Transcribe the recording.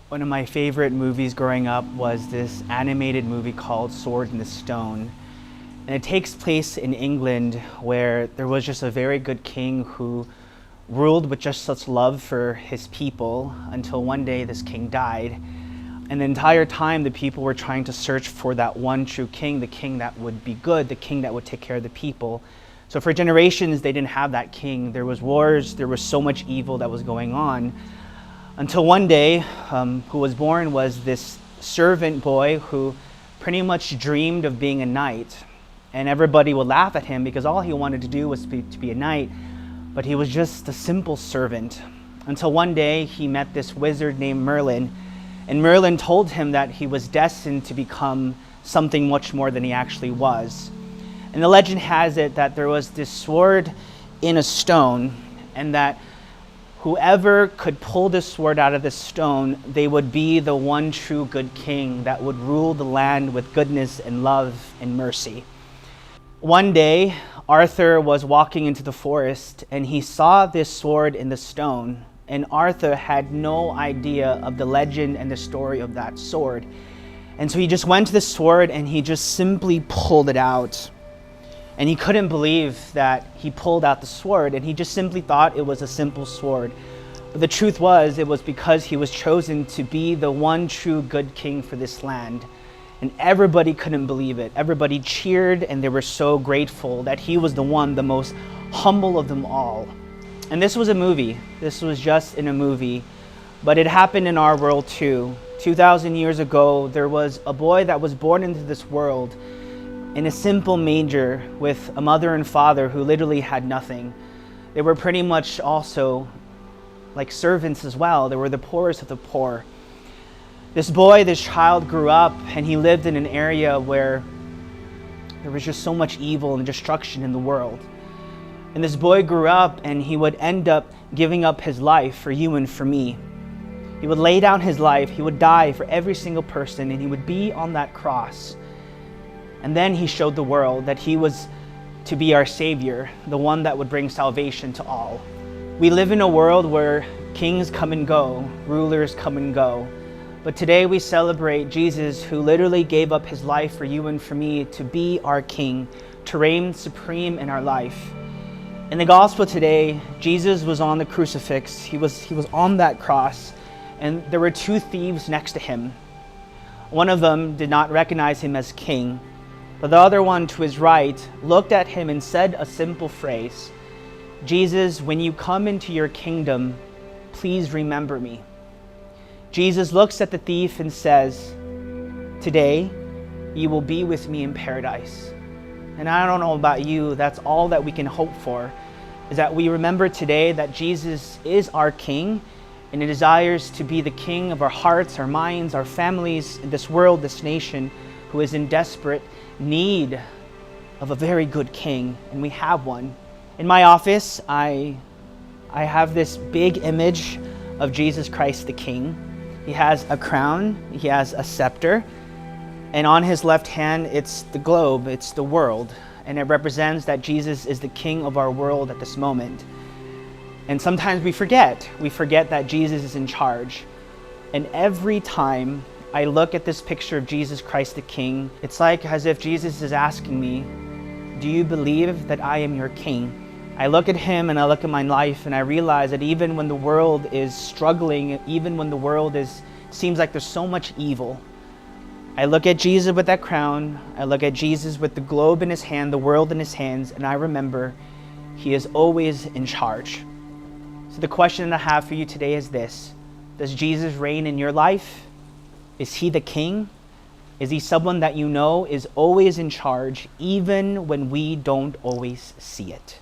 One of my favorite movies growing up was this animated movie called Sword in the Stone. And it takes place in England, where there was just a very good king who ruled with just such love for his people until one day this king died. And the entire time the people were trying to search for that one true king, the king that would be good, the king that would take care of the people. So for generations they didn't have that king. There was wars, there was so much evil that was going on. Until one day, who was born was this servant boy who pretty much dreamed of being a knight. And everybody would laugh at him because all he wanted to do was to be a knight, but he was just a simple servant. Until one day he met this wizard named Merlin, and Merlin told him that he was destined to become something much more than he actually was. And the legend has it that there was this sword in a stone, and that whoever could pull this sword out of this stone, they would be the one true good king that would rule the land with goodness and love and mercy. One day, Arthur was walking into the forest and he saw this sword in the stone, and Arthur had no idea of the legend and the story of that sword. And so he just went to the sword and he just simply pulled it out. And he couldn't believe that he pulled out the sword, and he just simply thought it was a simple sword. But the truth was, it was because he was chosen to be the one true good king for this land. And everybody couldn't believe it. Everybody cheered and they were so grateful that he was the one, the most humble of them all. And this was a movie. This was just in a movie. But it happened in our world too. 2,000 years ago, there was a boy that was born into this world in a simple manger with a mother and father who literally had nothing. They were pretty much also like servants as well. They were the poorest of the poor. This boy, this child grew up, and he lived in an area where there was just so much evil and destruction in the world. And this boy grew up and he would end up giving up his life for you and for me. He would lay down his life, he would die for every single person, and he would be on that cross. And then he showed the world that he was to be our Savior, the one that would bring salvation to all. We live in a world where kings come and go, rulers come and go. But today we celebrate Jesus, who literally gave up his life for you and for me to be our King, to reign supreme in our life. In the gospel today, Jesus was on the crucifix. He was on that cross, and there were two thieves next to him. One of them did not recognize him as king, but the other one to his right looked at him and said a simple phrase: "Jesus, when you come into your kingdom, please remember me." Jesus looks at the thief and says, "Today, you will be with me in paradise." And I don't know about you, that's all that we can hope for, is that we remember today that Jesus is our King, and he desires to be the King of our hearts, our minds, our families, in this world, this nation, who is in desperate need of a very good king, and we have one. In my office, I have this big image of Jesus Christ the King. He has a crown, he has a scepter, and on his left hand it's the globe, it's the world, and it represents that Jesus is the King of our world at this moment. And sometimes we forget that Jesus is in charge. And every time I look at this picture of Jesus Christ the King, it's like as if Jesus is asking me, do you believe that I am your King? I look at him and I look at my life and I realize that even when the world is struggling, even when the world seems like there's so much evil, I look at Jesus with that crown, I look at Jesus with the globe in his hand, the world in his hands, and I remember he is always in charge. So the question I have for you today is this: does Jesus reign in your life? Is he the King? Is he someone that you know is always in charge, even when we don't always see it?